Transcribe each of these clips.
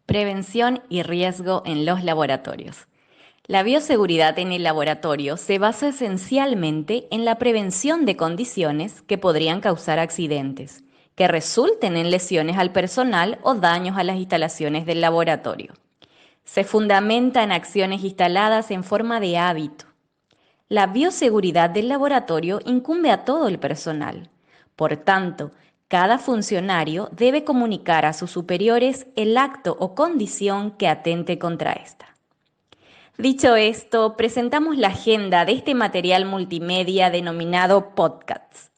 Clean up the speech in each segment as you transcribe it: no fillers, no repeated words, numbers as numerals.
Prevención y riesgo en los laboratorios. La bioseguridad en el laboratorio se basa esencialmente en la prevención de condiciones que podrían causar accidentes, que resulten en lesiones al personal o daños a las instalaciones del laboratorio. Se fundamenta en acciones instaladas en forma de hábito. La bioseguridad del laboratorio incumbe a todo el personal. Por tanto, cada funcionario debe comunicar a sus superiores el acto o condición que atente contra esta. Dicho esto, presentamos la agenda de este material multimedia denominado podcasts,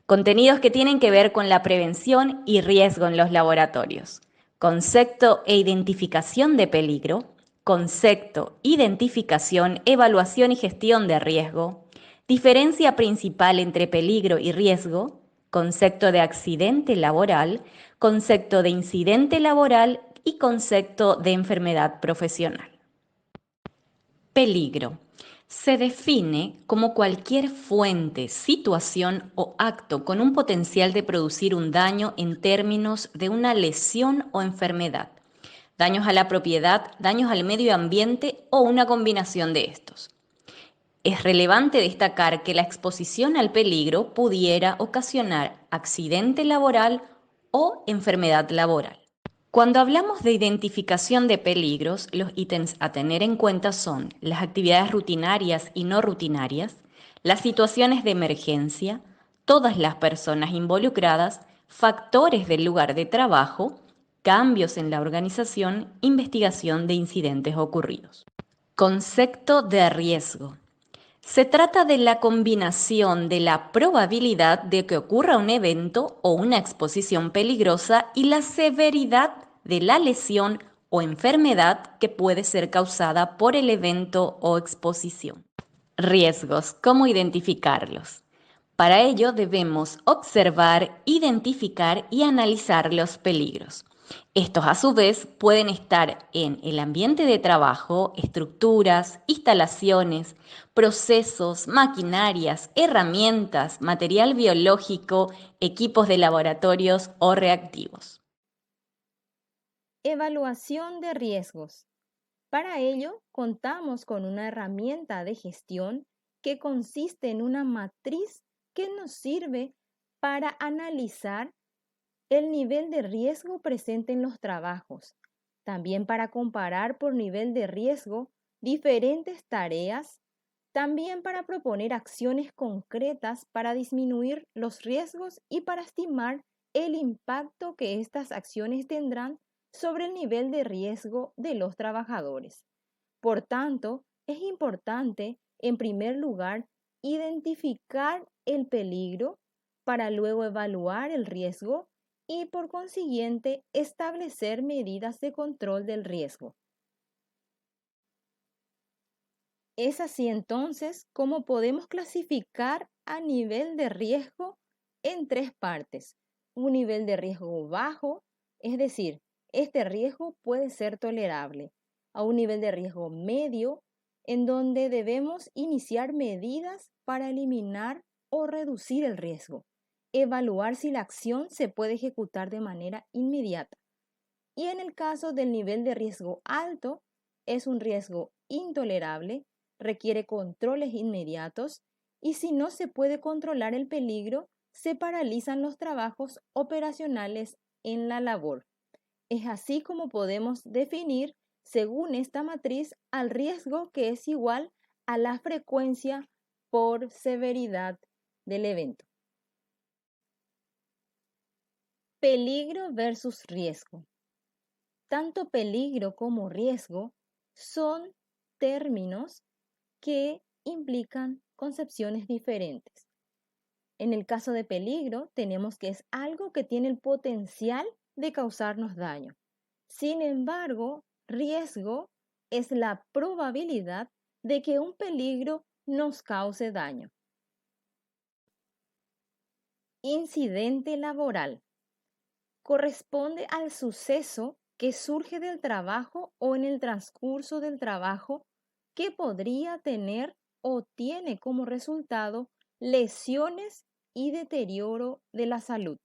contenidos que tienen que ver con la prevención y riesgo en los laboratorios, concepto e identificación de peligro, concepto, identificación, evaluación y gestión de riesgo, diferencia principal entre peligro y riesgo, concepto de accidente laboral, concepto de incidente laboral y concepto de enfermedad profesional. Peligro. Se define como cualquier fuente, situación o acto con un potencial de producir un daño en términos de una lesión o enfermedad, daños a la propiedad, daños al medio ambiente o una combinación de estos. Es relevante destacar que la exposición al peligro pudiera ocasionar accidente laboral o enfermedad laboral. Cuando hablamos de identificación de peligros, los ítems a tener en cuenta son las actividades rutinarias y no rutinarias, las situaciones de emergencia, todas las personas involucradas, factores del lugar de trabajo, cambios en la organización, investigación de incidentes ocurridos. Concepto de riesgo. Se trata de la combinación de la probabilidad de que ocurra un evento o una exposición peligrosa y la severidad de la lesión o enfermedad que puede ser causada por el evento o exposición. Riesgos. ¿Cómo identificarlos? Para ello debemos observar, identificar y analizar los peligros. Estos a su vez pueden estar en el ambiente de trabajo, estructuras, instalaciones, procesos, maquinarias, herramientas, material biológico, equipos de laboratorios o reactivos. Evaluación de riesgos. Para ello, contamos con una herramienta de gestión que consiste en una matriz que nos sirve para analizar el nivel de riesgo presente en los trabajos, también para comparar por nivel de riesgo diferentes tareas, también para proponer acciones concretas para disminuir los riesgos y para estimar el impacto que estas acciones tendrán sobre el nivel de riesgo de los trabajadores. Por tanto, es importante, en primer lugar, identificar el peligro para luego evaluar el riesgo y, por consiguiente, establecer medidas de control del riesgo. Es así entonces como podemos clasificar a nivel de riesgo en tres partes. Un nivel de riesgo bajo, es decir, este riesgo puede ser tolerable. A un nivel de riesgo medio, en donde debemos iniciar medidas para eliminar o reducir el riesgo. Evaluar si la acción se puede ejecutar de manera inmediata. Y en el caso del nivel de riesgo alto, es un riesgo intolerable, requiere controles inmediatos y si no se puede controlar el peligro, se paralizan los trabajos operacionales en la labor. Es así como podemos definir, según esta matriz, al riesgo que es igual a la frecuencia por severidad del evento. Peligro versus riesgo. Tanto peligro como riesgo son términos que implican concepciones diferentes. En el caso de peligro, tenemos que es algo que tiene el potencial de causarnos daño. Sin embargo, riesgo es la probabilidad de que un peligro nos cause daño. Incidente laboral. Corresponde al suceso que surge del trabajo o en el transcurso del trabajo que podría tener o tiene como resultado lesiones y deterioro de la salud.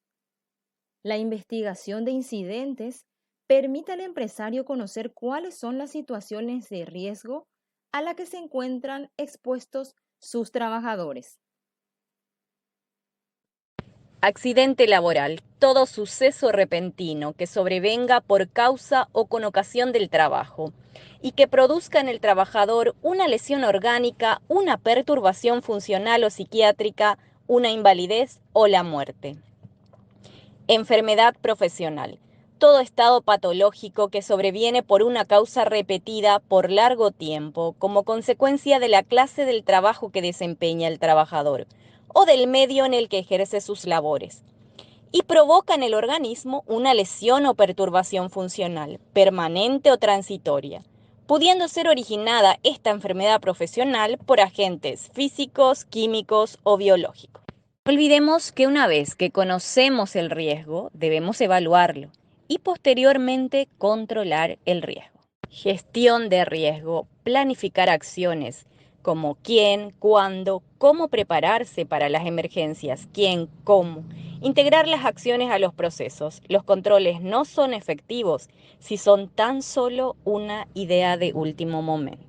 La investigación de incidentes permite al empresario conocer cuáles son las situaciones de riesgo a las que se encuentran expuestos sus trabajadores. Accidente laboral. Todo suceso repentino que sobrevenga por causa o con ocasión del trabajo y que produzca en el trabajador una lesión orgánica, una perturbación funcional o psiquiátrica, una invalidez o la muerte. Enfermedad profesional. Todo estado patológico que sobreviene por una causa repetida por largo tiempo como consecuencia de la clase del trabajo que desempeña el trabajador o del medio en el que ejerce sus labores y provoca en el organismo una lesión o perturbación funcional, permanente o transitoria, pudiendo ser originada esta enfermedad profesional por agentes físicos, químicos o biológicos. No olvidemos que una vez que conocemos el riesgo, debemos evaluarlo y posteriormente controlar el riesgo. Gestión de riesgo, planificar acciones como quién, cuándo, cómo prepararse para las emergencias, quién, cómo. Integrar las acciones a los procesos. Los controles no son efectivos si son tan solo una idea de último momento.